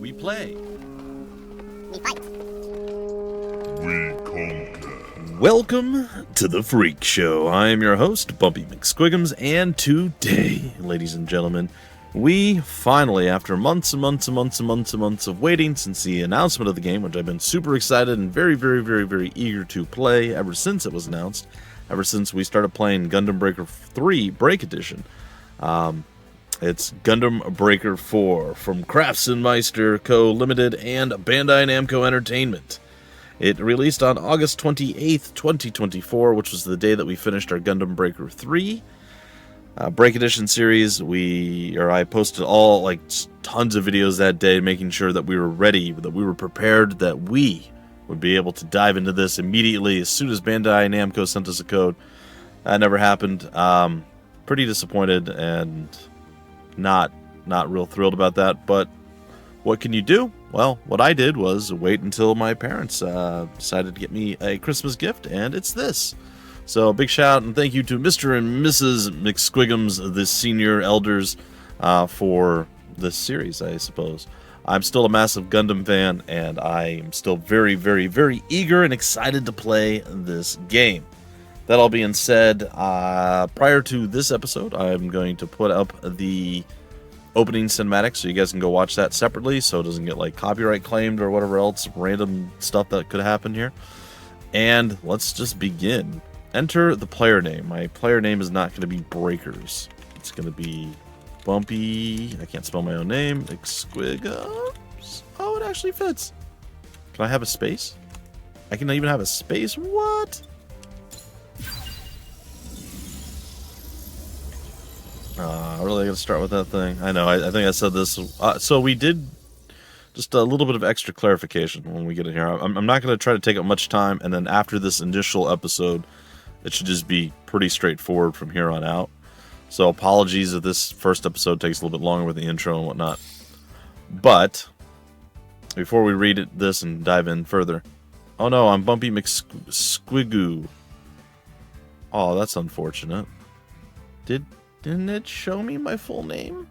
We play. We fight. We conquer. Welcome to the Freak Show. I am your host, Bumpy McSquigums, and today, ladies and gentlemen, we finally, after months and months and months and months and months of waiting since the announcement of the game, which I've been super excited and very eager to play ever since it was announced, ever since we started playing Gundam Breaker 3 Break Edition. It's Gundam Breaker 4 from Craftsmeister Co. Limited and Bandai Namco Entertainment. It released on August 28th, 2024, which was the day that we finished our Gundam Breaker 3 Break Edition series. I posted tons of videos that day, making sure that we were ready, that we were prepared, that we would be able to dive into this immediately as soon as Bandai Namco sent us a code. That never happened. Pretty disappointed and not real thrilled about that, but what can you do? Well, what I did was wait until my parents decided to get me a Christmas gift, and it's this. So big shout out and thank you to Mr. and Mrs. McSquigums, the senior elders, for this series, I suppose. I'm still a massive Gundam fan, and I am still very eager and excited to play this game. That all being said, prior to this episode, I'm going to put up the opening cinematic so you guys can go watch that separately so it doesn't get copyright claimed or whatever else random stuff that could happen here. And let's just begin. Enter the player name. My player name is not going to be Breakers. It's going to be Bumpy. I can't spell my own name. McSquigums. Oh, it actually fits. Can I have a space? I can even have a space? What? Really gonna start with that thing? I know, I think I said this. So we did just a little bit of extra clarification when we get in here. I'm not going to try to take up much time, and then after this initial episode, it should just be pretty straightforward from here on out. So apologies if this first episode takes a little bit longer with the intro and whatnot. But before we read this and dive in further, oh no, I'm Bumpy McSquigoo. Oh, that's unfortunate. Didn't it show me my full name?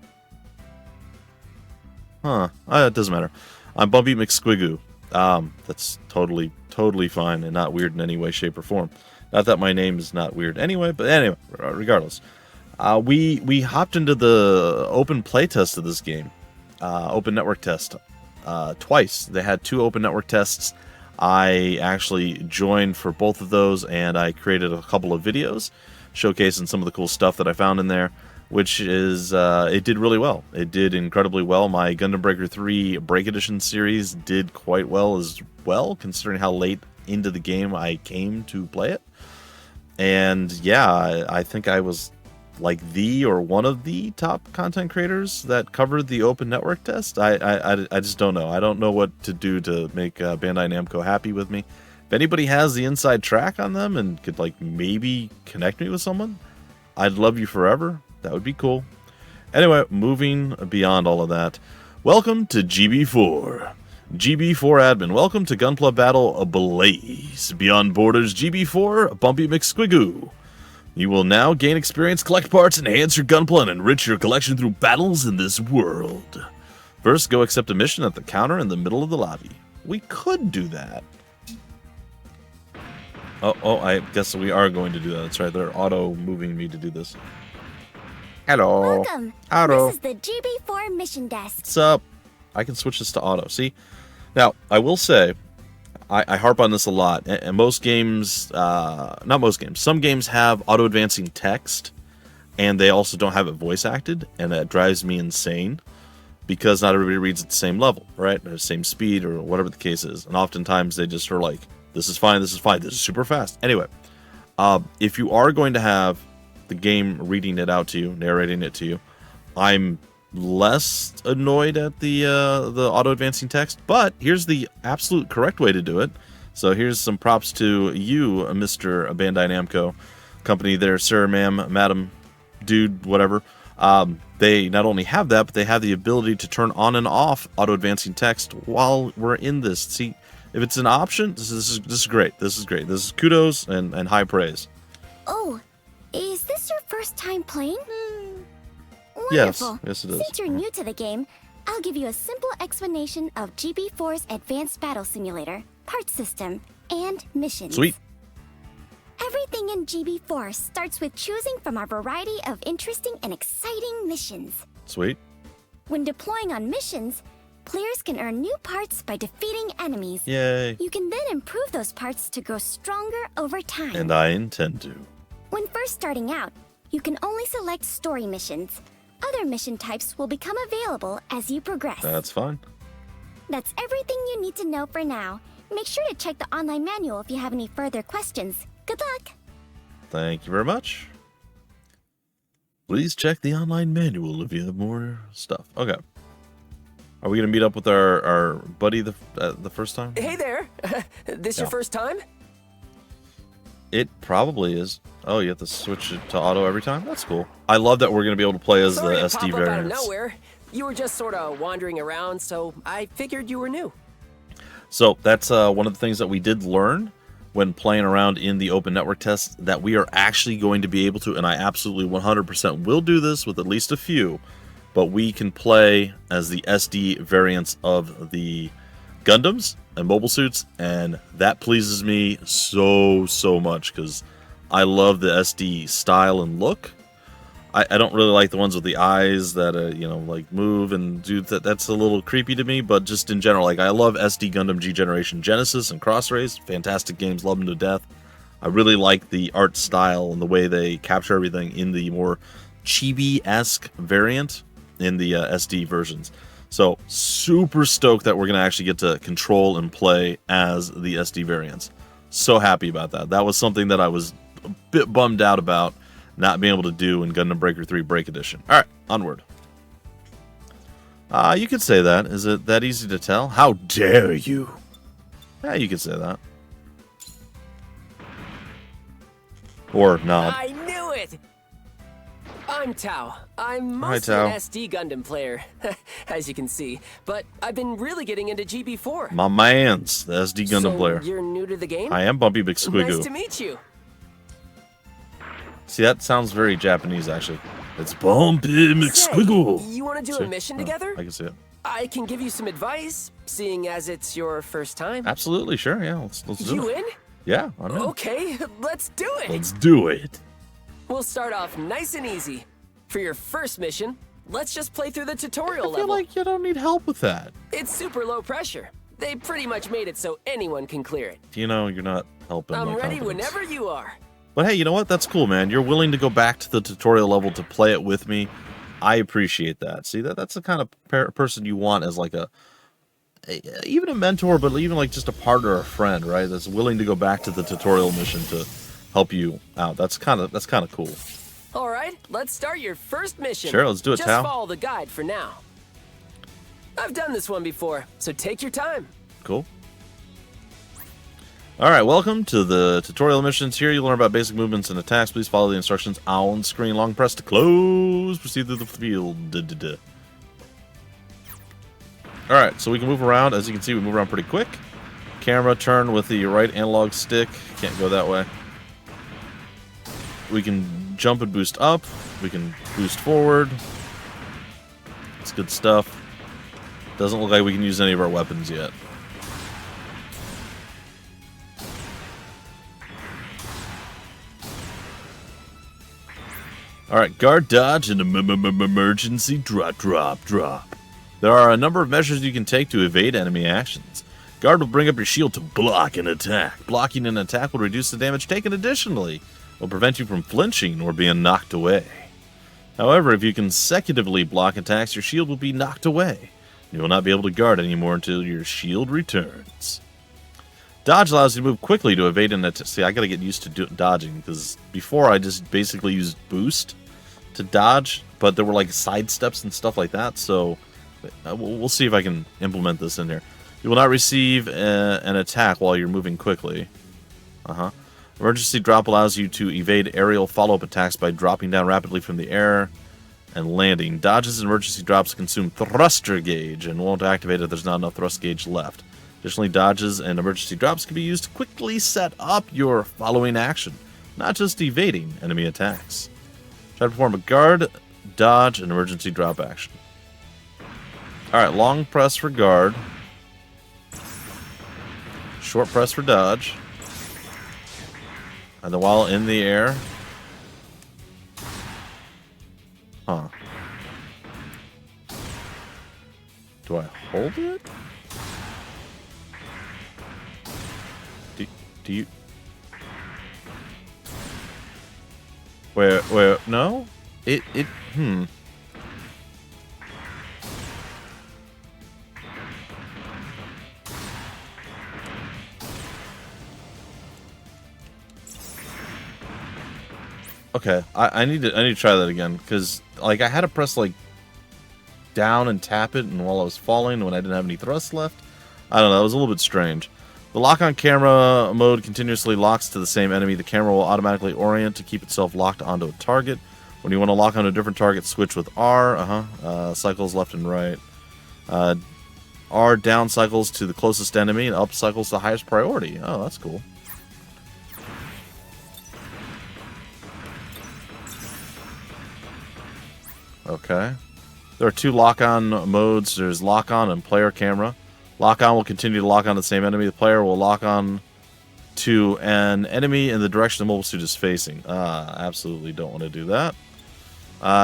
Huh. It doesn't matter. I'm Bumpy McSquigoo. That's totally fine and not weird in any way, shape, or form. Not that my name is not weird anyway, but anyway, regardless. We hopped into the open playtest of this game. Open network test. Twice. They had 2 open network tests. I actually joined for both of those, and I created a couple of videos showcasing some of the cool stuff that I found in there, which is, it did really well. It did incredibly well. My Gundam Breaker 3 Break Edition series did quite well as well, considering how late into the game I came to play it. And yeah, I think I was one of the top content creators that covered the open network test. I just don't know. I don't know what to do to make Bandai Namco happy with me. If anybody has the inside track on them and could maybe connect me with someone, I'd love you forever. That would be cool. Anyway, moving beyond all of that, welcome to GB4. GB4 admin, welcome to Gunpla Battle Ablaze. Beyond Borders GB4, Bumpy McSquigoo. You will now gain experience, collect parts, enhance your Gunpla, and enrich your collection through battles in this world. First, go accept a mission at the counter in the middle of the lobby. We could do that. Oh, I guess we are going to do that. That's right, they're auto-moving me to do this. Hello. Welcome. Auto. This is the GB4 mission desk. What's up? I can switch this to auto. See? Now, I will say, I harp on this a lot. And most games, not most games, some games have auto-advancing text, and they also don't have it voice-acted, and that drives me insane, because not everybody reads at the same level, right? Or the same speed, or whatever the case is. And oftentimes, they just are this is fine, this is super fast. Anyway, if you are going to have the game reading it out to you, narrating it to you, I'm less annoyed at the auto-advancing text, but here's the absolute correct way to do it. So here's some props to you, Mr. Bandai Namco company there, sir, ma'am, madam, dude, whatever. They not only have that, but they have the ability to turn on and off auto-advancing text while we're in this. See, if it's an option, this is great. This is great. This is kudos and high praise. Oh, is this your first time playing? Yes, Wonderful. yes it is. Since you're new to the game, I'll give you a simple explanation of GB4's Advanced Battle Simulator, parts system, and missions. Sweet. Everything in GB4 starts with choosing from a variety of interesting and exciting missions. Sweet. When deploying on missions, players can earn new parts by defeating enemies. Yay. You can then improve those parts to grow stronger over time. And I intend to. When first starting out, you can only select story missions. Other mission types will become available as you progress. That's fine. That's everything you need to know for now. Make sure to check the online manual if you have any further questions. Good luck! Thank you very much. Please check the online manual if you have more stuff. Okay. Are we going to meet up with our buddy the first time? Hey there! This your first time? It probably is. Oh, you have to switch it to auto every time? That's cool. I love that we're going to be able to play as Sorry the to SD pop up out of variants. nowhere. You were just sort of wandering around, so I figured you were new. So that's one of the things that we did learn when playing around in the open network test, that we are actually going to be able to, and I absolutely 100% will do this with at least a few, but we can play as the SD variants of the Gundams and mobile suits, and that pleases me so much because I love the SD style and look. I don't really like the ones with the eyes that like move and do that. That's a little creepy to me, but just in general, like, I love SD Gundam G Generation Genesis and Cross Race, fantastic games, love them to death. I really like the art style and the way they capture everything in the more chibi-esque variant in the SD versions. So super stoked that we're going to actually get to control and play as the SD variants. So happy about that. That was something that I was a bit bummed out about not being able to do in Gundam Breaker 3 Break Edition. All right, onward. You could say that. Is it that easy to tell? How dare you? Yeah, you could say that. Or nod. I knew it! I'm Tao. I'm Hi, mostly Tao. an SD Gundam player, as you can see, but I've been really getting into GB4. My man's the SD Gundam So player. you're new to the game? I am Bumpy McSquiggle. Nice to meet you. See, that sounds very Japanese, actually. It's Bumpy McSquiggle. Say, you want to do See? a mission Oh, together? I can see it. I can give you some advice, seeing as it's your first time. Absolutely, sure. Yeah, let's do You it. in? Yeah, I'm in. Okay, let's do it. Let's do it. We'll start off nice and easy. For your first mission, let's just play through the tutorial I feel level. like you don't need help with that. It's super low pressure. They pretty much made it so anyone can clear it. You know, you're not helping. I'm my ready confidence. whenever you are. But hey, you know what? That's cool, man. You're willing to go back to the tutorial level to play it with me. I appreciate that. See, that's the kind of person you want as like even a mentor, but even like just a partner or a friend, right? That's willing to go back to the tutorial mission to help you out. That's kind of cool. All right, let's start your first mission. Sure, let's do it, Just Tao. follow the guide for now. I've done this one before, so take your time. Cool. All right, welcome to the tutorial missions. Here you'll learn about basic movements and attacks. Please follow the instructions on screen. Long press to close. Proceed through the field. All right, so we can move around. As you can see, we move around pretty quick. Camera turn with the right analog stick. Can't go that way. We can jump and boost up. We can boost forward. It's good stuff. Doesn't look like we can use any of our weapons yet. Alright, guard, dodge, and emergency drop. There are a number of measures you can take to evade enemy actions. Guard will bring up your shield to block an attack. Blocking an attack will reduce the damage taken. Additionally, will prevent you from flinching or being knocked away. However, if you consecutively block attacks, your shield will be knocked away. You will not be able to guard anymore until your shield returns. Dodge allows you to move quickly to evade an attack. See, I gotta get used to dodging, because before I just basically used boost to dodge, but there were like side steps and stuff like that, so we'll see if I can implement this in here. You will not receive an attack while you're moving quickly. Emergency drop allows you to evade aerial follow-up attacks by dropping down rapidly from the air and landing. Dodges and emergency drops consume thruster gauge and won't activate if there's not enough thrust gauge left. Additionally, dodges and emergency drops can be used to quickly set up your following action, not just evading enemy attacks. Try to perform a guard, dodge, and emergency drop action. Alright, long press for guard. Short press for dodge. And then while in the air... Huh. Do I hold it? Do you... Wait, no? Hmm. Okay, I need to try that again, because like I had to press like down and tap it, and while I was falling, when I didn't have any thrust left, I don't know, it was a little bit strange. The lock-on camera mode continuously locks to the same enemy. The camera will automatically orient to keep itself locked onto a target. When you want to lock onto a different target, switch with R. Cycles left and right. R down cycles to the closest enemy, and up cycles to the highest priority. Oh, that's cool. Okay. There are two lock-on modes. There's lock-on and player camera. Lock-on will continue to lock on to the same enemy. The player will lock on to an enemy in the direction the mobile suit is facing. Absolutely don't want to do that.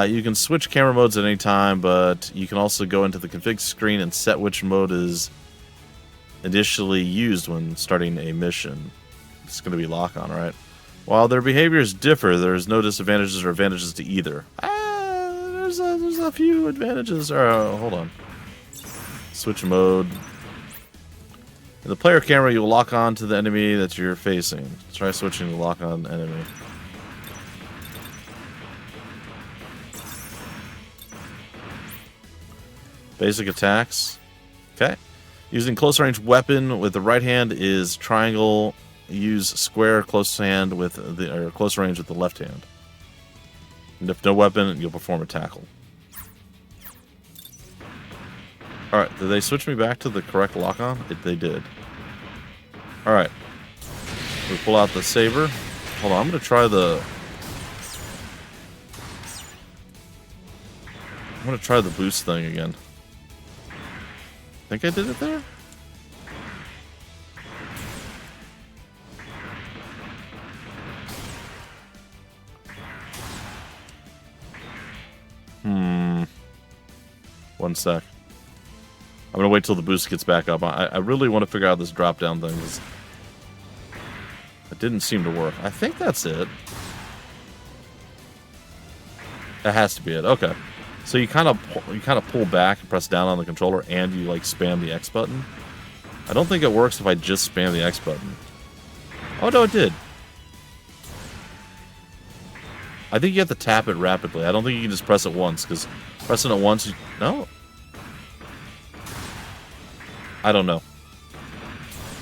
You can switch camera modes at any time, but you can also go into the config screen and set which mode is initially used when starting a mission. It's going to be lock-on, right? While their behaviors differ, there's no disadvantages or advantages to either. There's a few advantages. Hold on. Switch mode. In the player camera, you'll lock on to the enemy that you're facing. Try switching to lock on enemy. Basic attacks. Okay. Using close range weapon with the right hand is triangle. Use square close range with the left hand. And if no weapon, you'll perform a tackle. Alright, did they switch me back to the correct lock-on? They did. Alright. We pull out the saber. Hold on, I'm going to try the... I'm going to try the boost thing again. Think I did it there? One sec. I'm gonna wait till the boost gets back up. I really want to figure out this drop down thing. It didn't seem to work. I think that's it. That has to be it. Okay. So you kind of pull back and press down on the controller, and you like spam the X button. I don't think it works if I just spam the X button. Oh no, it did. I think you have to tap it rapidly. I don't think you can just press it once, because pressing it once, no. I don't know.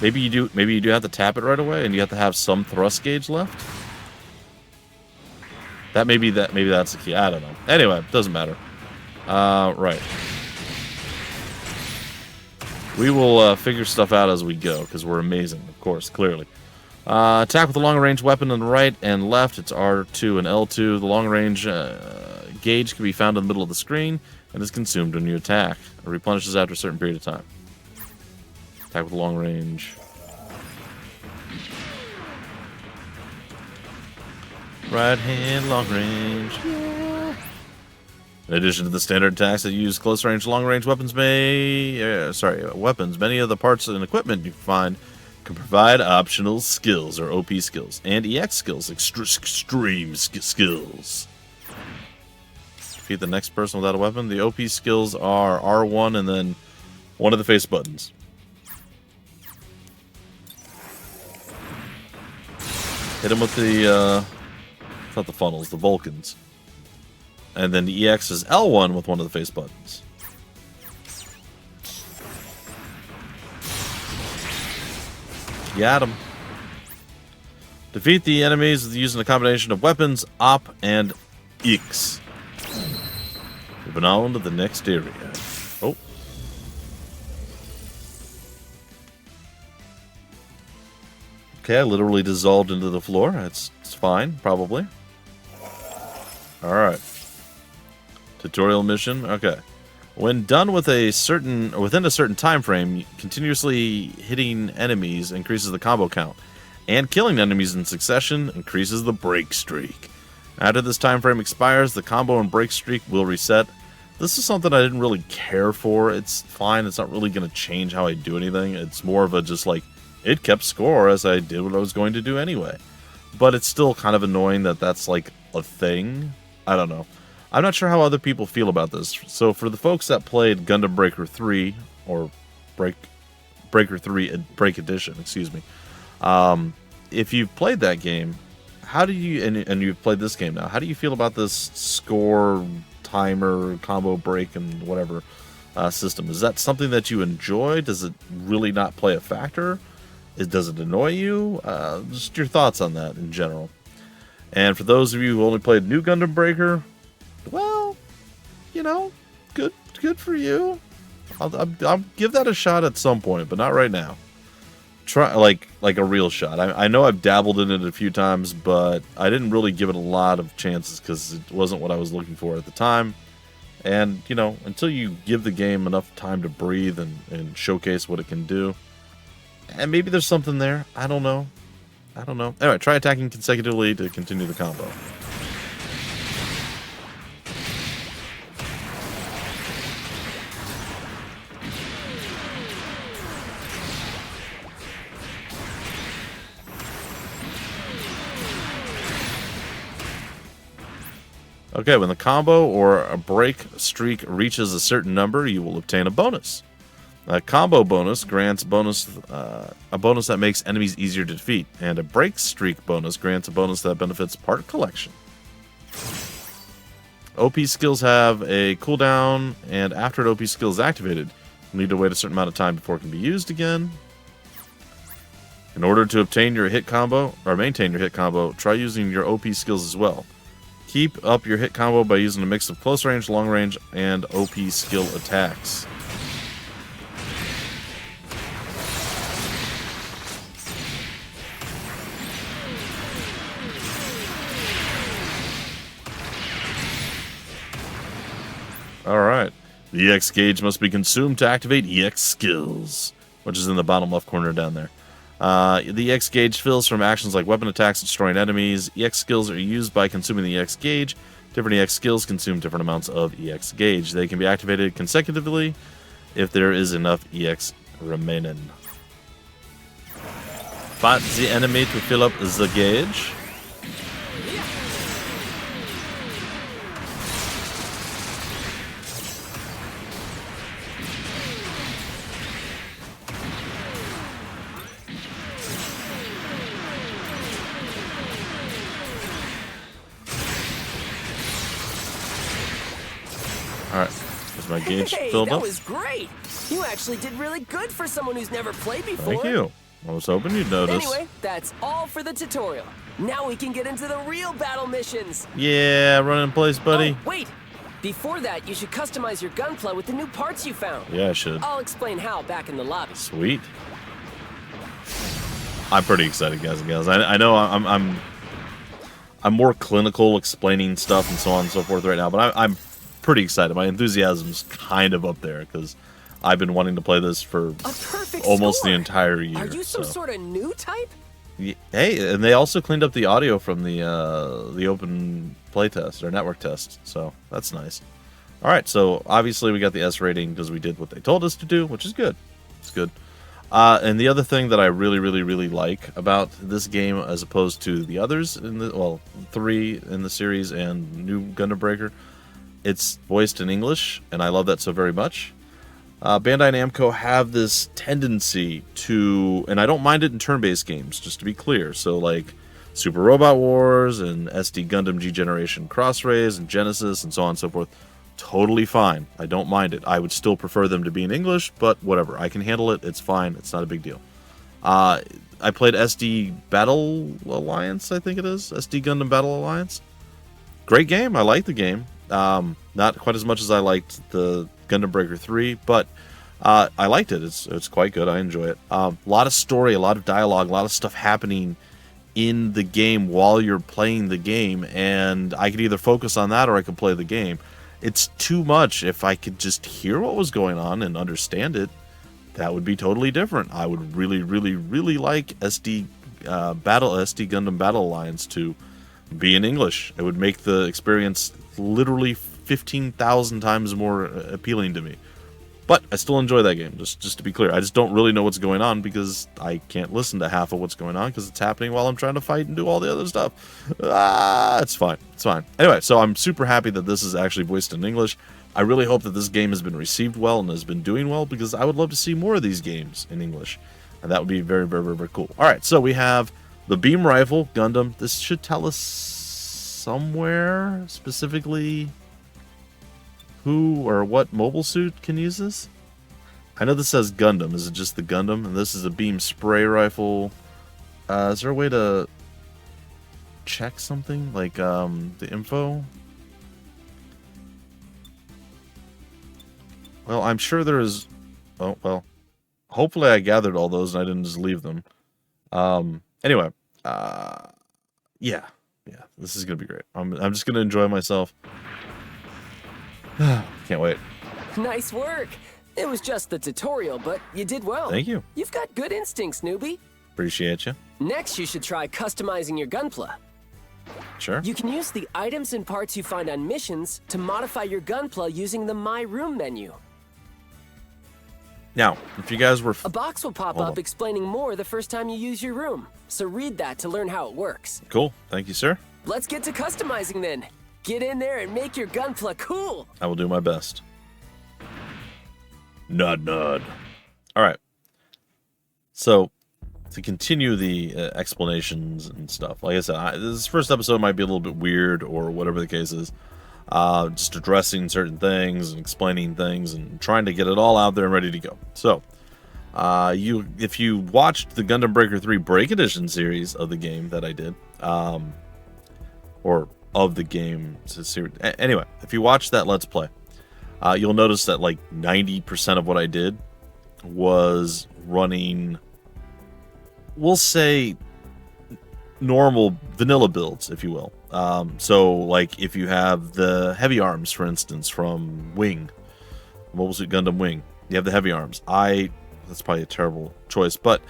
Maybe you do. Maybe you do have to tap it right away, and you have to have some thrust gauge left. Maybe that's the key. I don't know. Anyway, doesn't matter. Right. We will figure stuff out as we go, because we're amazing, of course, clearly. Attack with a long-range weapon on the right and left. It's R2 and L2. The long-range gauge can be found in the middle of the screen and is consumed when you attack. It replenishes after a certain period of time. Attack with long range. Right hand, long range. Yeah. In addition to the standard attacks that use close range, long range weapons, many of the parts and equipment you find can provide optional skills or OP skills and EX skills, extreme skills. Defeat the next person without a weapon. The OP skills are R1 and then one of the face buttons. Hit him with the, it's not the funnels, the Vulcans. And then the EX is L1 with one of the face buttons. Got him. Defeat the enemies using a combination of weapons, OP, and X. Moving on to the next area. Oh. Okay, I literally dissolved into the floor. It's fine, probably. Alright. Tutorial mission. Okay. When done within a certain time frame, continuously hitting enemies increases the combo count, and killing enemies in succession increases the break streak. After this time frame expires, the combo and break streak will reset. This is something I didn't really care for. It's fine. It's not really going to change how I do anything. It's more of a just like, it kept score as I did what I was going to do anyway. But it's still kind of annoying that that's like a thing. I don't know. I'm not sure how other people feel about this. So for the folks that played Gundam Breaker 3, or Breaker 3 Break Edition, excuse me. If you've played that game, how do you, and you've played this game now, how do you feel about this score, timer, combo break, and whatever system? Is that something that you enjoy? Does it really not play a factor? Does it annoy you? Just your thoughts on that in general. And for those of you who only played New Gundam Breaker, well, you know, good for you. I'll give that a shot at some point, but not right now. Try like a real shot. I know I've dabbled in it a few times, but I didn't really give it a lot of chances because it wasn't what I was looking for at the time. And, you know, until you give the game enough time to breathe and showcase what it can do, and maybe there's something there. I don't know. Anyway, try attacking consecutively to continue the combo. Okay, when the combo or a break streak reaches a certain number, you will obtain a bonus. A combo bonus grants a bonus that makes enemies easier to defeat, and a break streak bonus grants a bonus that benefits part collection. OP skills have a cooldown, and after an OP skill is activated, you'll need to wait a certain amount of time before it can be used again. In order to obtain your hit combo, or maintain your hit combo, try using your OP skills as well. Keep up your hit combo by using a mix of close range, long range, and OP skill attacks. Alright. The EX gauge must be consumed to activate EX skills, which is in the bottom left corner down there. The EX gauge fills from actions like weapon attacks and destroying enemies. EX skills are used by consuming the EX gauge. Different EX skills consume different amounts of EX gauge. They can be activated consecutively if there is enough EX remaining. Fight the enemy to fill up the gauge. Alright, is my gauge filled up? That was great! You actually did really good for someone who's never played before. Thank you. I was hoping you'd notice. Anyway, that's all for the tutorial. Now we can get into the real battle missions. Yeah, run in place, buddy. Oh, wait! Before that, you should customize your Gunpla with the new parts you found. Yeah, I should. I'll explain how back in the lobby. Sweet. I'm pretty excited, guys and gals. I know I'm more clinical explaining stuff and so on and so forth right now, but I'm pretty excited. My enthusiasm's kind of up there because I've been wanting to play this for almost the entire year. Are you some sort of new type? Hey, and they also cleaned up the audio from the open playtest or network test, so that's nice. All right, so obviously we got the S rating because we did what they told us to do, which is good. It's good. And the other thing that I really like about this game, as opposed to the others in the 3 in the series and New Gundam Breaker, it's voiced in English, and I love that so very much. Bandai Namco have this tendency to, and I don't mind it in turn-based games, just to be clear. So like Super Robot Wars and SD Gundam G Generation Crossrays and Genesis and so on and so forth, totally fine. I don't mind it. I would still prefer them to be in English, but whatever. I can handle it. It's fine. It's not a big deal. I played SD Battle Alliance, I think it is. SD Gundam Battle Alliance. Great game. I like the game. Not quite as much as I liked the Gundam Breaker 3, but I liked it. It's quite good. I enjoy it. A lot of story, a lot of dialogue, a lot of stuff happening in the game while you're playing the game, and I could either focus on that or I could play the game. it's too much. If I could just hear what was going on and understand it, that would be totally different. I would really, really, really like SD Gundam Battle Alliance to be in English. It would make the experience literally 15,000 times more appealing to me. But I still enjoy that game, just to be clear. I just don't really know what's going on because I can't listen to half of what's going on because it's happening while I'm trying to fight and do all the other stuff. It's fine. It's fine. Anyway, so I'm super happy that this is actually voiced in English. I really hope that this game has been received well and has been doing well because I would love to see more of these games in English. And that would be very, very, very, very cool. All right, so we have the Beam Rifle Gundam. This should tell us somewhere specifically who or what mobile suit can use this. I know this says Gundam. Is it just the Gundam? And this is a beam spray rifle. Is there a way to check something? Like the info? Well, I'm sure there is... Oh, well. Hopefully I gathered all those and I didn't just leave them. Anyway. Yeah. Yeah, this is going to be great. I'm just going to enjoy myself. Can't wait. Nice work. It was just the tutorial, but you did well. Thank you. You've got good instincts, newbie. Appreciate you. Next, you should try customizing your Gunpla. Sure. You can use the items and parts you find on missions to modify your Gunpla using the My Room menu. Now, if you guys were... A box will pop up explaining more the first time you use your room, so read that to learn how it works. Cool. Thank you, sir. Let's get to customizing then. Get in there and make your Gunpla cool. I will do my best. Nod. All right. So, to continue the explanations and stuff, like I said, this first episode might be a little bit weird or whatever the case is. Just addressing certain things and explaining things and trying to get it all out there and ready to go. So, if you watched the Gundam Breaker 3 Break Edition series of the game that I did, or of the game series, anyway, if you watch that Let's Play, you'll notice that like 90% of what I did was running, we'll say, normal vanilla builds, if you will. So like if you have the heavy arms, for instance, from Wing, Mobile Suit Gundam Wing, you have the heavy arms. That's probably a terrible choice, but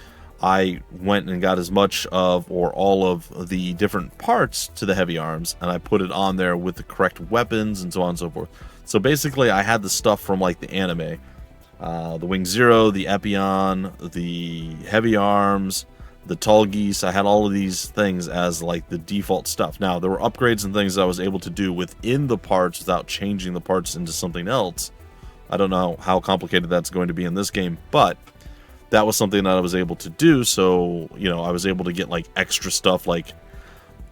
I went and got as much of or all of the different parts to the heavy arms, and I put it on there with the correct weapons and so on and so forth. So basically, I had the stuff from like the anime, the Wing Zero, the Epion, the heavy arms, the tall geese. I had all of these things as like the default stuff. Now, there were upgrades and things that I was able to do within the parts without changing the parts into something else. I don't know how complicated that's going to be in this game, but that was something that I was able to do. So, you know, I was able to get like extra stuff like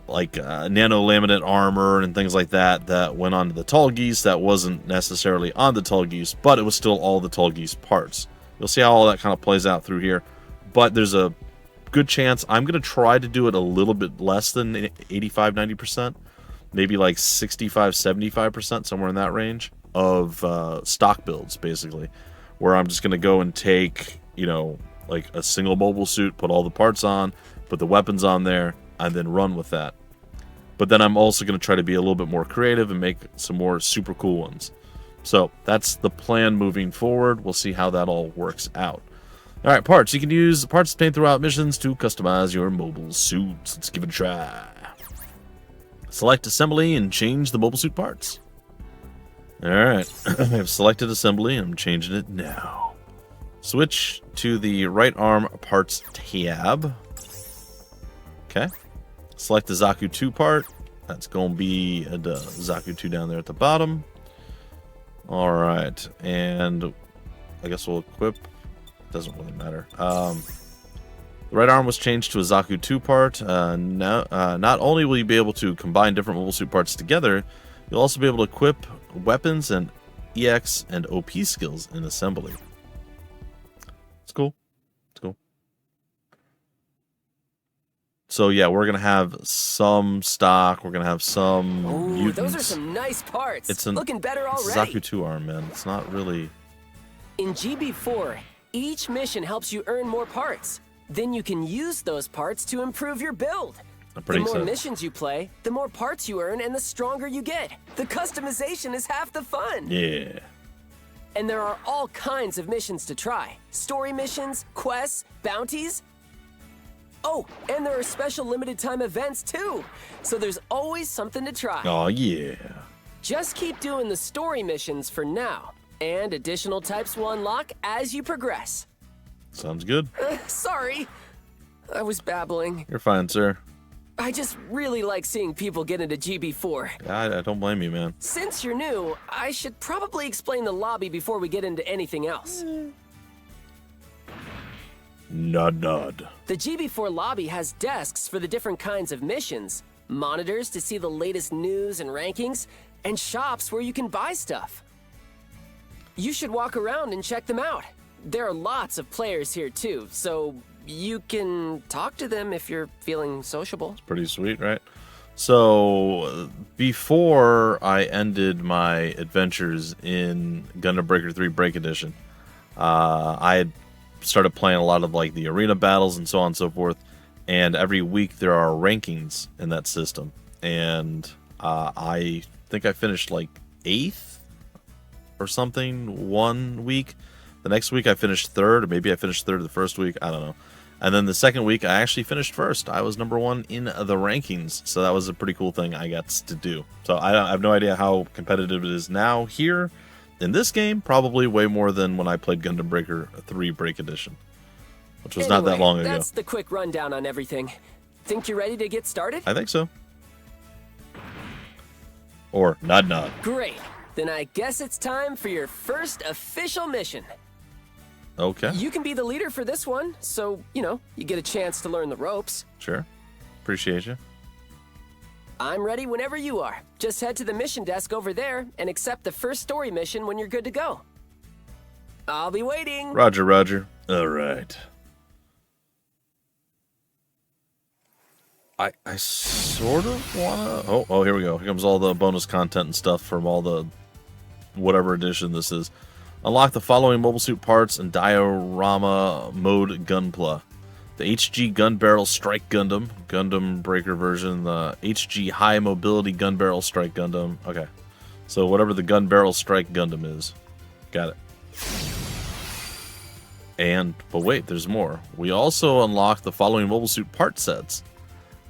nano laminate armor and things like that went onto the tall geese that wasn't necessarily on the tall geese, but it was still all the tall geese parts. You'll see how all that kind of plays out through here, but there's a good chance I'm going to try to do it a little bit less than 85-90%, maybe like 65-75%, somewhere in that range of stock builds, basically, where I'm just going to go and take, you know, like a single mobile suit, put all the parts on, put the weapons on there, and then run with that. But then I'm also going to try to be a little bit more creative and make some more super cool ones. So that's the plan moving forward. We'll see how that all works out. All right, parts. You can use the parts obtained throughout missions to customize your mobile suits. Let's give it a try. Select assembly and change the mobile suit parts. All right, I have selected assembly and I'm changing it now. Switch to the right arm parts tab. Okay. Select the Zaku 2 part. That's going to be the Zaku 2 down there at the bottom. All right, and I guess we'll equip. Doesn't really matter. The right arm was changed to a Zaku 2 part. Not only will you be able to combine different mobile suit parts together, you'll also be able to equip weapons and EX and OP skills in assembly. It's cool. It's cool. So yeah, we're gonna have some stock. We're gonna have some. Ooh, mutants. those are some nice parts. It's looking better it's already. Zaku 2 arm, man. It's not really. In GB4, each mission helps you earn more parts. Then you can use those parts to improve your build. I'm The pretty more excited. missions you play, the more parts you earn and the stronger you get. The customization is half the fun. Yeah. And there are all kinds of missions to try. Story missions, quests, bounties. Oh, and there are special limited time events too. So there's always something to try. Oh, yeah. Just keep doing the story missions for now. And additional types will unlock as you progress. Sounds good. Sorry, I was babbling. You're fine, sir. I just really like seeing people get into GB4. I don't blame you, man. Since you're new, I should probably explain the lobby before we get into anything else. Nod, nod. The GB4 lobby has desks for the different kinds of missions, monitors to see the latest news and rankings, and shops where you can buy stuff. You should walk around and check them out. There are lots of players here too, so you can talk to them if you're feeling sociable. Pretty sweet, right? So, before I ended my adventures in Gundam Breaker 3 Break Edition, I had started playing a lot of like the arena battles and so on and so forth. And every week there are rankings in that system. And I think I finished like 8th or something one week. The next week I finished 3rd, or maybe I finished 3rd the first week. I don't know. And then the second week I actually finished 1st. I was number 1 in the rankings. So that was a pretty cool thing I got to do. So I have no idea how competitive it is now here. In this game, probably way more than when I played Gundam Breaker 3 Break Edition, which was not that long ago. That's the quick rundown on everything. Think you're ready to get started? I think so. Or nod nod. Great. Then I guess it's time for your first official mission. Okay, You can be the leader for this one, so, you get a chance to learn the ropes. sure. Appreciate you. I'm ready whenever you are. Just head to the mission desk over there and accept the first story mission when you're good to go. I'll be waiting. Roger, Roger. All right. I sort of want to... Oh, here we go. Here comes all the bonus content and stuff from all the... whatever edition this is. Unlock the following mobile suit parts and diorama mode Gunpla. The HG Gun Barrel Strike Gundam, Gundam Breaker version, the HG High Mobility Gun Barrel Strike Gundam. Okay. So whatever the Gun Barrel Strike Gundam is. Got it. But wait, there's more. We also unlock the following mobile suit part sets.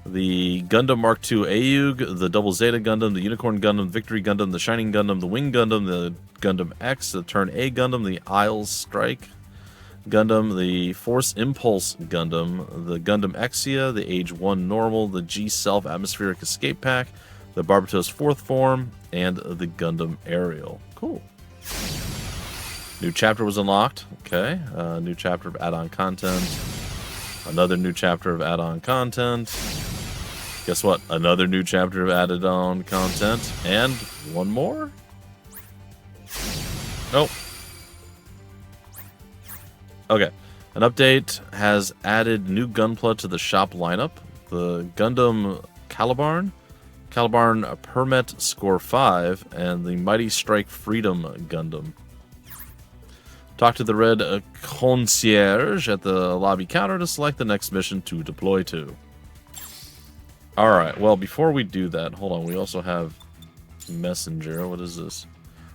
The Gundam Mark II Aeug, the Double Zeta Gundam, the Unicorn Gundam, Victory Gundam, the Shining Gundam, the Wing Gundam, the Gundam X, the Turn A Gundam, the Isle Strike Gundam, the Force Impulse Gundam, the Gundam Exia, the Age 1 Normal, the G-Self Atmospheric Escape Pack, the Barbatos 4th Form, and the Gundam Aerial. Cool. New chapter was unlocked. Okay. New chapter of add-on content. Another new chapter of add-on content. Guess what? Another new chapter of added-on content. And one more? Nope. Okay. An update has added new Gunpla to the shop lineup. The Gundam Calibarn, Calibarn Permet Score 5, and the Mighty Strike Freedom Gundam. Talk to the red concierge at the lobby counter to select the next mission to deploy to. Alright, well, before we do that, hold on, we also have Messenger. What is this?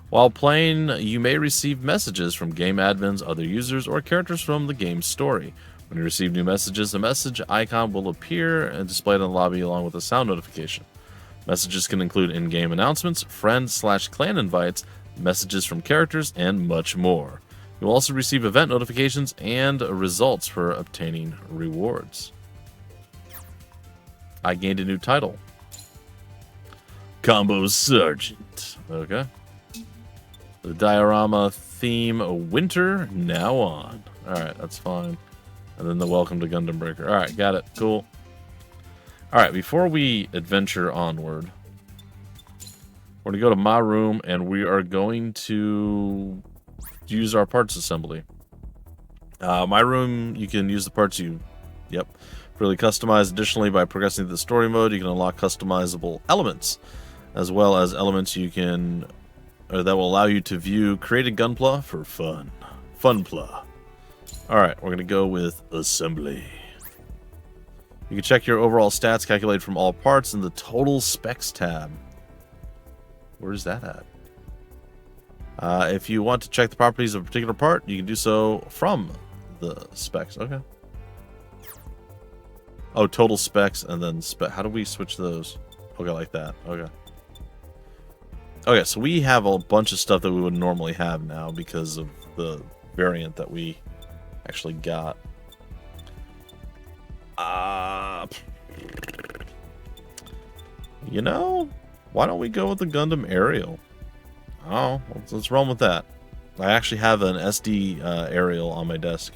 While playing, you may receive messages from game admins, other users, or characters from the game's story. When you receive new messages, a message icon will appear and display in the lobby along with a sound notification. Messages can include in-game announcements, friend/clan invites, messages from characters, and much more. You'll also receive event notifications and results for obtaining rewards. I gained a new title. Combo Sergeant. Okay. The diorama theme winter now on. Alright, that's fine. And then the welcome to Gundam Breaker. Alright, got it. Cool. Alright, before we adventure onward, we're going to go to my room and we are going to use our parts assembly. My room, you can use the parts really customize. Additionally, by progressing through the story mode, you can unlock customizable elements, as well as elements that will allow you to view created Gunpla for fun. Funpla. Alright, we're going to go with assembly. You can check your overall stats calculated from all parts in the Total Specs tab. Where's that at? If you want to check the properties of a particular part, you can do so from the specs. Okay. Oh, total specs and then how do we switch those? Okay, like that. Okay. Okay, so we have a bunch of stuff that we would normally have now because of the variant that we actually got. You know, why don't we go with the Gundam Aerial? Oh, let's run with that. I actually have an SD aerial on my desk.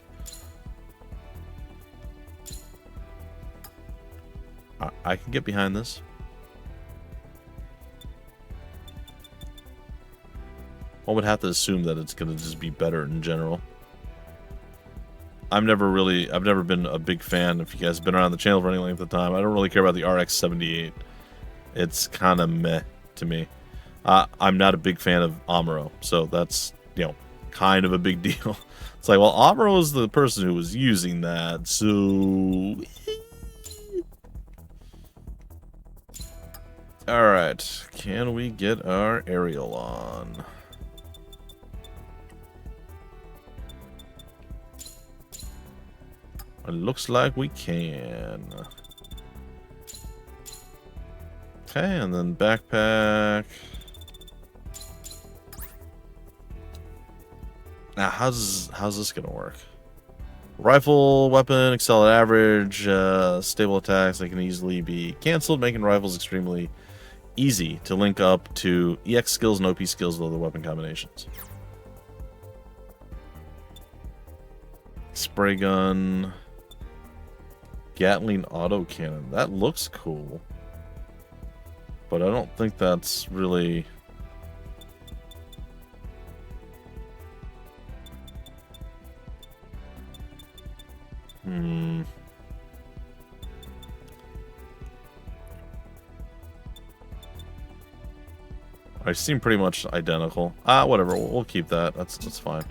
I can get behind this. One would have to assume that it's going to just be better in general. I've never been a big fan, if you guys have been around the channel for any length of time, I don't really care about the RX-78. It's kind of meh to me. I'm not a big fan of Amuro, so that's, you know, kind of a big deal. It's like, well, Amuro is the person who was using that, so... Alright, can we get our aerial on? It looks like we can. Okay, and then backpack. Now, how's this gonna work? Rifle, weapon, excel at average, stable attacks. They can easily be canceled, making rifles extremely easy to link up to EX skills and OP skills with other weapon combinations. Spray gun, Gatling autocannon. That looks cool, but I don't think that's really... I seem pretty much identical. Whatever. We'll keep that. That's fine.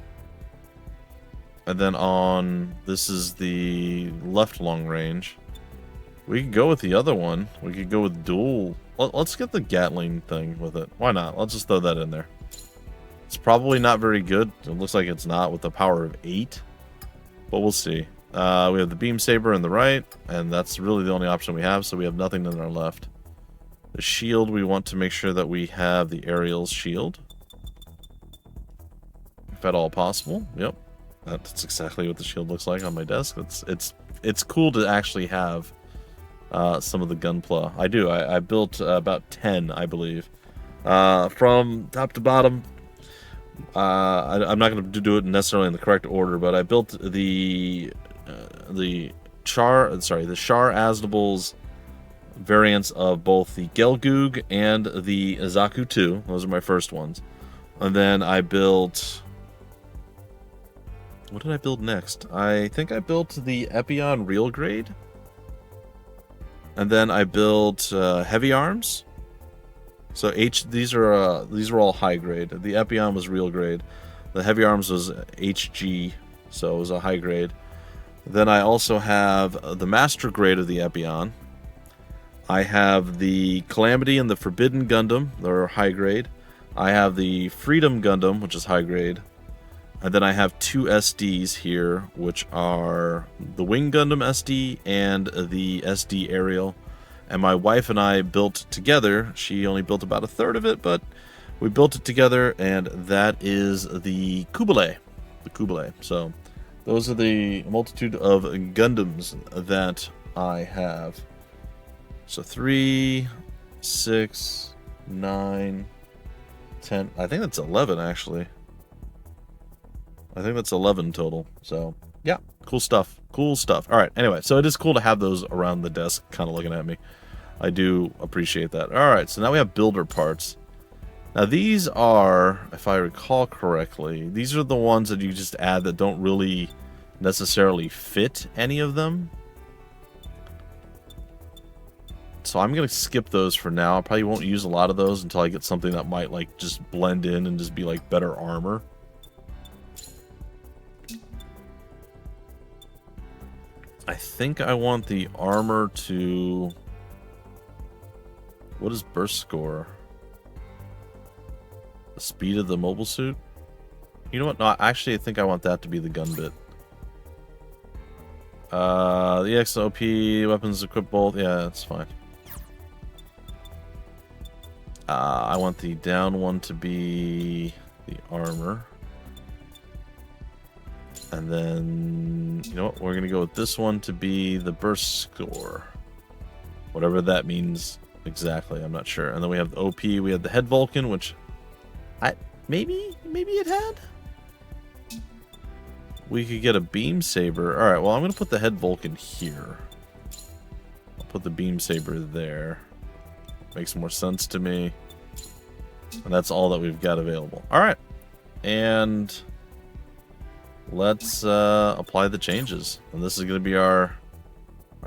And then on... This is the left long range. We could go with the other one. We could go with dual... Let's get the Gatling thing with it. Why not? Let's just throw that in there. It's probably not very good. It looks like it's not with the power of 8. But we'll see. We have the beam saber in the right. And that's really the only option we have. So we have nothing in our left. The shield, we want to make sure that we have the aerial's shield. If at all possible. Yep. That's exactly what the shield looks like on my desk. It's cool to actually have some of the Gunpla. I do. I built about 10, I believe. From top to bottom. I'm not going to do it necessarily in the correct order, but I built the Char Aznable's variants of both the Gelgoog and the Zaku 2. Those are my first ones. And then I built... What did I build next? I think I built the Epion Real Grade. And then I built Heavy Arms. So these are all high grade. The Epion was Real Grade. The Heavy Arms was HG, so it was a high grade. Then I also have the Master Grade of the Epion. I have the Calamity and the Forbidden Gundam. They're high grade. I have the Freedom Gundam, which is high grade. And then I have 2 SDs here, which are the Wing Gundam SD and the SD Aerial. And my wife and I built together. She only built about a third of it, but we built it together, and that is the Kubele. The Kubele. So those are the multitude of Gundams that I have. So 3, 6, 9, 10. I think that's 11, actually. I think that's 11 total. So, yeah, cool stuff. Cool stuff. All right, anyway, so it is cool to have those around the desk kind of looking at me. I do appreciate that. All right, so now we have builder parts. Now, these are, if I recall correctly, these are the ones that you just add that don't really necessarily fit any of them. So I'm going to skip those for now. I probably won't use a lot of those until I get something that might like just blend in and just be like better armor. I think I want the armor to... What is burst score? The speed of the mobile suit? You know what? No, actually, I think I want that to be the gun bit. The XOP, weapons equipped both. Yeah, that's fine. I want the down one to be the armor. And then, you know what? We're going to go with this one to be the burst score. Whatever that means exactly, I'm not sure. And then we have the OP, we have the head Vulcan, which maybe it had? We could get a beam saber. Alright, well, I'm going to put the head Vulcan here. I'll put the beam saber there. Makes more sense to me. And that's all that we've got available. Alright. And let's apply the changes. And this is going to be our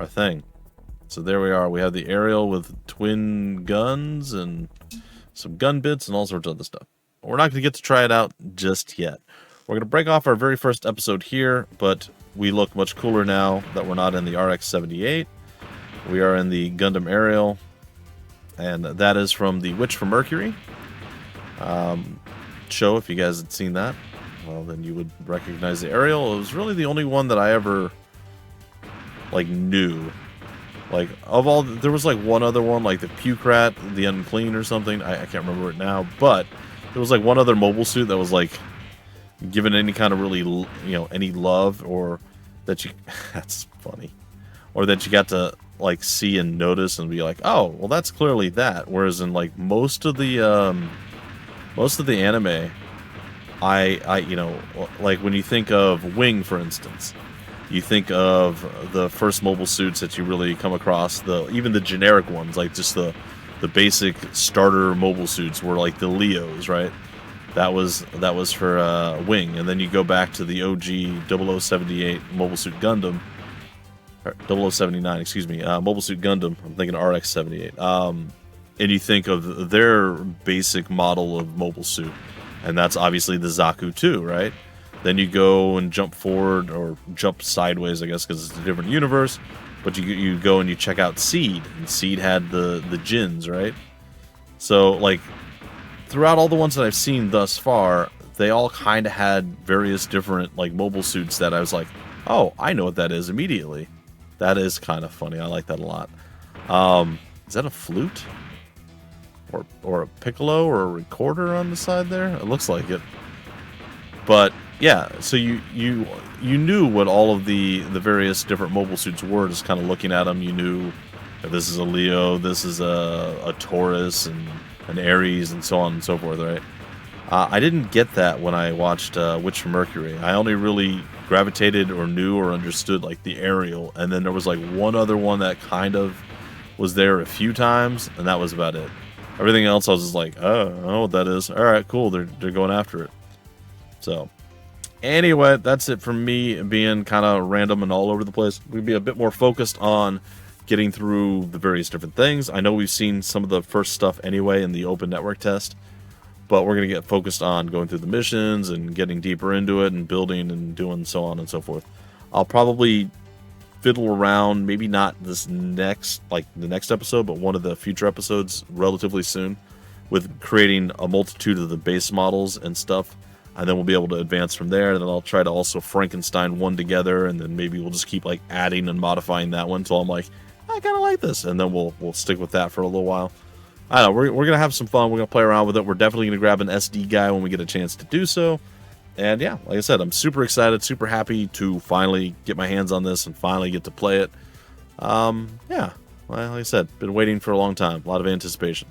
thing. So there we are. We have the aerial with twin guns and some gun bits and all sorts of other stuff. We're not going to get to try it out just yet. We're going to break off our very first episode here, but we look much cooler now that we're not in the RX-78. We are in the Gundam Aerial, and that is from the Witch from Mercury show. If you guys had seen that, well, then you would recognize the Aerial. It was really the only one that I ever, like, knew. Like, of all, there was, like, one other one, like the Puke-Rat, the Unclean or something. I can't remember it now, but there was, like, one other mobile suit that was, like, given any kind of really, you know, any love, or that you, that's funny, or that you got to, like, see and notice and be like, oh, well, that's clearly that. Whereas in, like, most of the anime, I you know, like, when you think of Wing, for instance, you think of the first mobile suits that you really come across, even the generic ones, like just the basic starter mobile suits were like the Leos, right? That was for Wing, and then you go back to the OG 0078 Mobile Suit Gundam, or 0079, excuse me, Mobile Suit Gundam. I'm thinking RX-78. And you think of their basic model of mobile suit, and that's obviously the Zaku 2, right? Then you go and jump forward, or jump sideways, I guess, because it's a different universe. But you go and you check out Seed, and Seed had the Jins, right? So, like, throughout all the ones that I've seen thus far, they all kind of had various different, like, mobile suits that I was like, oh, I know what that is immediately. That is kind of funny. I like that a lot. Is that a flute? Or a piccolo or a recorder on the side there? It looks like it. But yeah, so you knew what all of the various different mobile suits were, just kind of looking at them. You knew that this is a Leo, this is a Taurus, and an Aries, and so on and so forth, right? I didn't get that when I watched Witch from Mercury. I only really gravitated or knew or understood, like, the Aerial, and then there was, like, one other one that kind of was there a few times, and that was about it. Everything else I was just like, oh, I don't know what that is. Alright, cool, they're going after it. So, anyway, that's it from me being kind of random and all over the place. We'll be a bit more focused on getting through the various different things. I know we've seen some of the first stuff anyway in the open network test, but we're going to get focused on going through the missions and getting deeper into it and building and doing so on and so forth. I'll probably fiddle around, maybe not this next, like the next episode, but one of the future episodes relatively soon, with creating a multitude of the base models and stuff, and then we'll be able to advance from there. And then I'll try to also Frankenstein one together, and then maybe we'll just keep, like, adding and modifying that one until I'm like, I kind of like this, and then we'll stick with that for a little while. I don't know, we're gonna have some fun. We're gonna play around with it. We're definitely gonna grab an SD guy when we get a chance to do so. And yeah, like I said, I'm super excited, super happy to finally get my hands on this and finally get to play it. Yeah, well, like I said, been waiting for a long time. A lot of anticipation.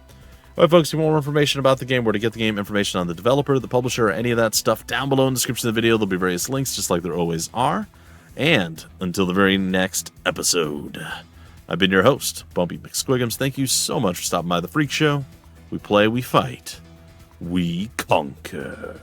All right, folks, if you want more information about the game, where to get the game, information on the developer, the publisher, or any of that stuff, down below in the description of the video, there'll be various links, just like there always are. And until the very next episode, I've been your host, Bumpy McSquigums. Thank you so much for stopping by the Freak Show. We play, we fight, we conquer.